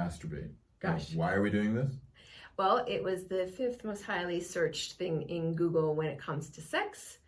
masturbate. Gosh. Why are we doing this? Well, it was the 5th most highly searched thing in Google when it comes to sex,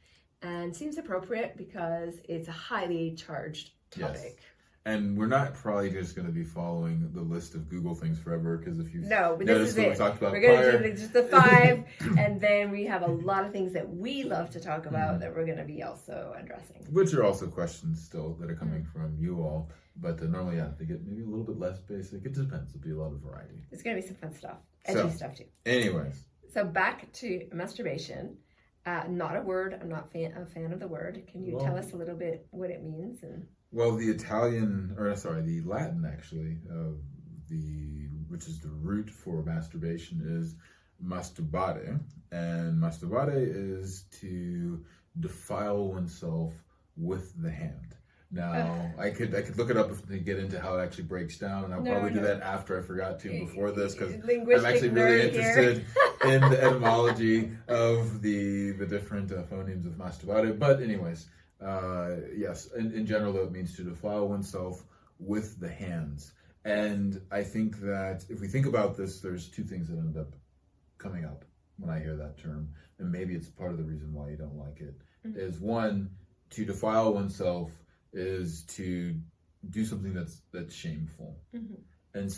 and seems appropriate because it's a highly charged topic. Yes. And we're not probably just going to be following the list of Google things forever, because if you've No, but noticed this is what it. we talked about We're going prior, to do just the 5, and then we have a lot of things that we love to talk about that we're going to be also addressing. which are also questions still that are coming from you all. But normally, they get maybe a little bit less basic. It depends. There'll be a lot of variety. There's going to be some fun stuff, edgy stuff too. Anyways. So back to masturbation. Not a word. I'm not a fan of the word. Can you tell us a little bit what it means? Well, the Latin actually, which is the root for masturbation, is masturbare, and masturbare is to defile oneself with the hand. Now, I could look it up to get into how it actually breaks down, and I'll probably do that after I forgot to before this, because I'm actually really interested in the etymology of the different phonemes of masturbare. But anyways, yes, in general, it means to defile oneself with the hands. And I think that if we think about this, there's 2 things that end up coming up when I hear that term, and maybe it's part of the reason why you don't like it, is one, to defile oneself is to do something that's shameful. And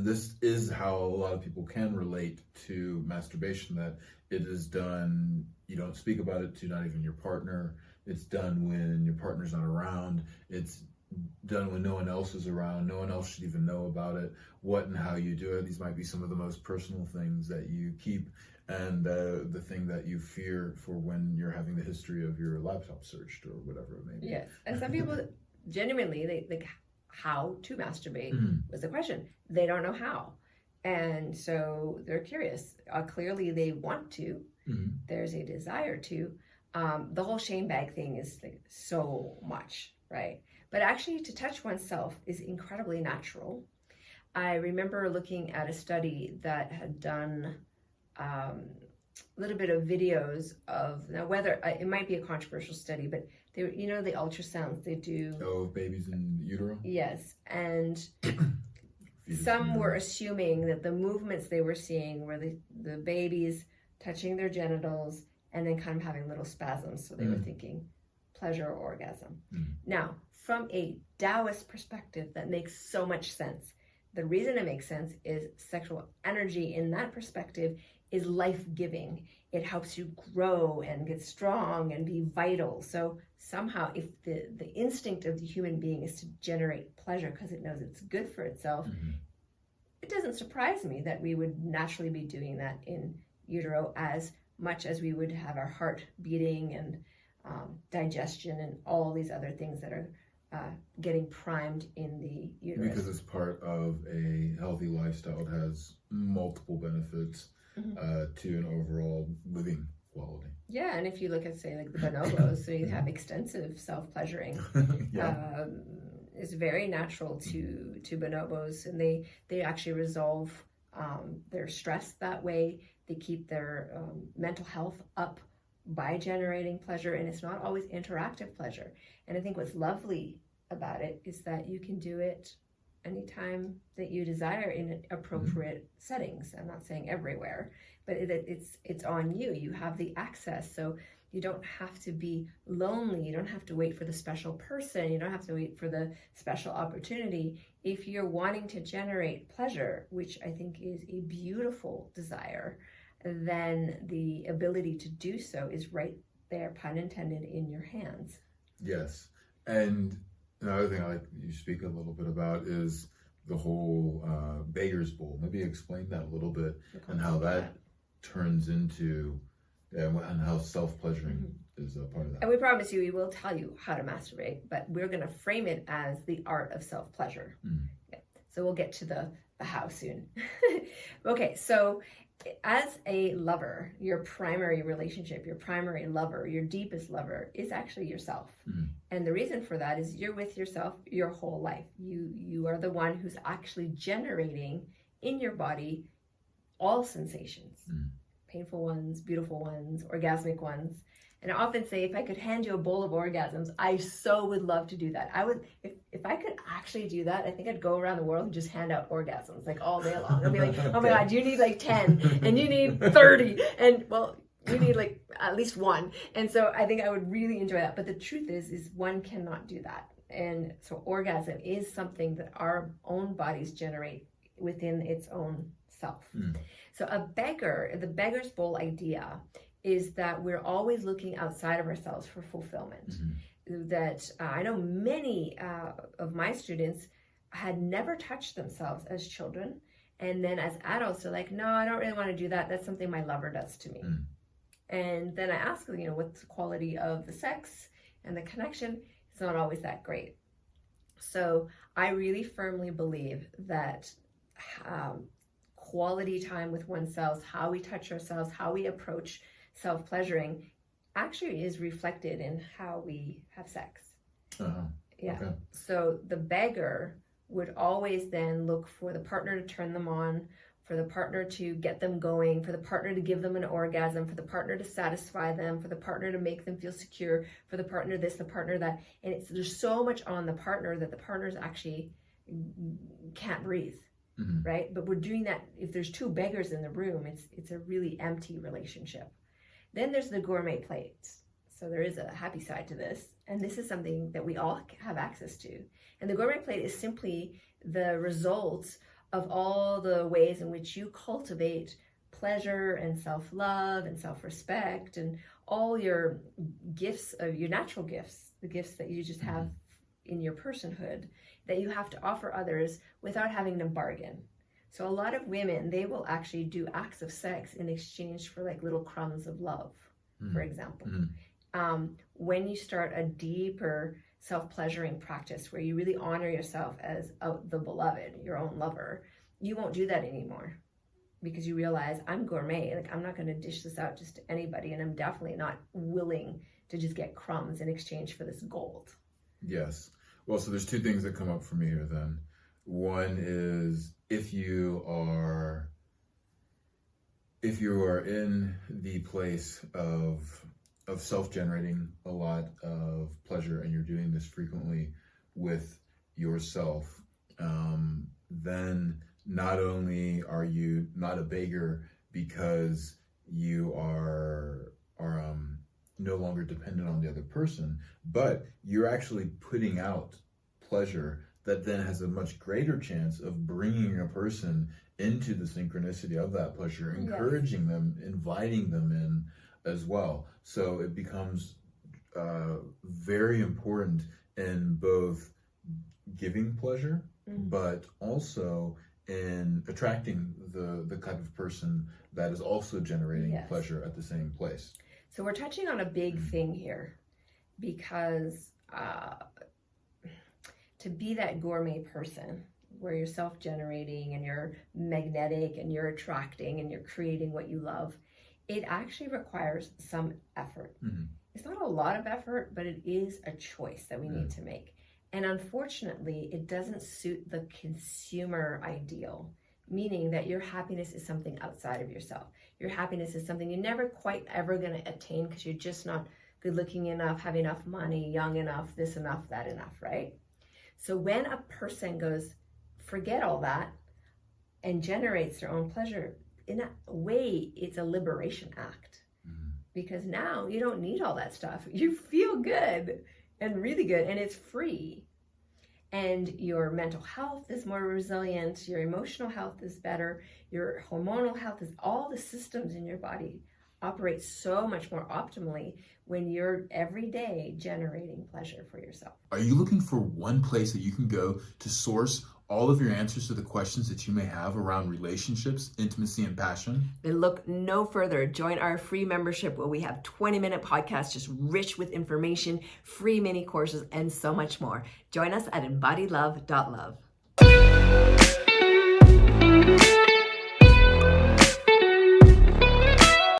this is how a lot of people can relate to masturbation, that it is done, you don't speak about it to not even your partner. It's done when your partner's not around. It's done when no one else is around. No one else should even know about it, what and how you do it. These might be some of the most personal things that you keep, and the thing that you fear for when you're having the history of your laptop searched or whatever it may be. Yes, and some people genuinely, they like, how to masturbate was the question. They don't know how, and so they're curious. Clearly they want to. There's a desire to. The whole shame bag thing is like so much, right? But actually to touch oneself is incredibly natural. I remember looking at a study that had done a little bit of videos of, now whether it might be a controversial study, but they, the ultrasounds they do. Oh, babies in utero? Yes, and some were assuming that the movements they were seeing were the babies touching their genitals and then kind of having little spasms. So they were thinking pleasure or orgasm. Now, from a Taoist perspective, that makes so much sense. The reason it makes sense is sexual energy in that perspective is life-giving. It helps you grow and get strong and be vital. So somehow, if the instinct of the human being is to generate pleasure because it knows it's good for itself, it doesn't surprise me that we would naturally be doing that in utero as much as we would have our heart beating and digestion and all these other things that are getting primed in the uterus. Because it's part of a healthy lifestyle. It has multiple benefits to an overall living quality. Yeah, and if you look at, say, like the bonobos, so you have extensive self-pleasuring. It's very natural to bonobos, and they actually resolve their stress that way. They keep their mental health up by generating pleasure, and it's not always interactive pleasure. And I think what's lovely about it is that you can do it anytime that you desire in appropriate settings. I'm not saying everywhere, but it's on you. You have the access, so you don't have to be lonely. You don't have to wait for the special person. You don't have to wait for the special opportunity. If you're wanting to generate pleasure, which I think is a beautiful desire, then the ability to do so is right there, pun intended, in your hands. Yes. And another thing I like you speak a little bit about is the whole beggar's bowl. Maybe explain that a little bit and how that turns into, and how self-pleasuring is a part of that. And we promise you, we will tell you how to masturbate, but we're going to frame it as the art of self-pleasure. Yeah. So we'll get to the how soon. Okay, so as a lover, your primary relationship, your primary lover, your deepest lover is actually yourself. And the reason for that is you're with yourself your whole life. You are the one who's actually generating in your body all sensations, painful ones, beautiful ones, orgasmic ones. And I often say, if I could hand you a bowl of orgasms, I so would love to do that. if I could actually do that, I think I'd go around the world and just hand out orgasms like all day long. I'd be like, oh my God, you need like 10 and you need 30 and well, you need like at least one. And so I think I would really enjoy that. But the truth is one cannot do that. And so orgasm is something that our own bodies generate within its own self. So the beggar's bowl idea is that we're always looking outside of ourselves for fulfillment. That I know many of my students had never touched themselves as children. And then as adults, they're like, no, I don't really want to do that. That's something my lover does to me. And then I ask them, what's the quality of the sex and the connection? It's not always that great. So I really firmly believe that quality time with oneself, how we touch ourselves, how we approach self-pleasuring actually is reflected in how we have sex. Yeah. Okay. So the beggar would always then look for the partner to turn them on, for the partner to get them going, for the partner to give them an orgasm, for the partner to satisfy them, for the partner to make them feel secure, for the partner this, the partner that. And there's so much on the partner that the partners actually can't breathe, right? But we're doing that. If there's two beggars in the room, it's a really empty relationship. Then there's the gourmet plates. So there is a happy side to this. And this is something that we all have access to. And the gourmet plate is simply the result of all the ways in which you cultivate pleasure and self-love and self-respect and all your gifts, your natural gifts, the gifts that you just have in your personhood that you have to offer others without having to bargain. So a lot of women, they will actually do acts of sex in exchange for like little crumbs of love, for example. When you start a deeper self-pleasuring practice where you really honor yourself as the beloved, your own lover, you won't do that anymore because you realize I'm gourmet. Like I'm not going to dish this out just to anybody, and I'm definitely not willing to just get crumbs in exchange for this gold. Yes. Well, so there's two things that come up for me here then. One is if you are in the place of self-generating a lot of pleasure and you're doing this frequently with yourself, then not only are you not a beggar because you are no longer dependent on the other person, but you're actually putting out pleasure that then has a much greater chance of bringing a person into the synchronicity of that pleasure, encouraging them, inviting them in as well. So it becomes very important in both giving pleasure, but also in attracting the kind of person that is also generating pleasure at the same place. So we're touching on a big thing here because to be that gourmet person where you're self-generating and you're magnetic and you're attracting and you're creating what you love, it actually requires some effort. It's not a lot of effort, but it is a choice that we need to make. And unfortunately, it doesn't suit the consumer ideal, meaning that your happiness is something outside of yourself. Your happiness is something you're never quite ever going to attain because you're just not good looking enough, have enough money, young enough, this enough, that enough, right? So when a person goes, forget all that and generates their own pleasure, in a way, it's a liberation act. Because now you don't need all that stuff. You feel good and really good, and it's free. And your mental health is more resilient, your emotional health is better, your hormonal health is, all the systems in your body operate so much more optimally when you're every day generating pleasure for yourself. Are you looking for one place that you can go to source all of your answers to the questions that you may have around relationships, intimacy, and passion? Then look no further. Join our free membership where we have 20-minute podcasts just rich with information, free mini courses, and so much more. Join us at embodiedlove.love.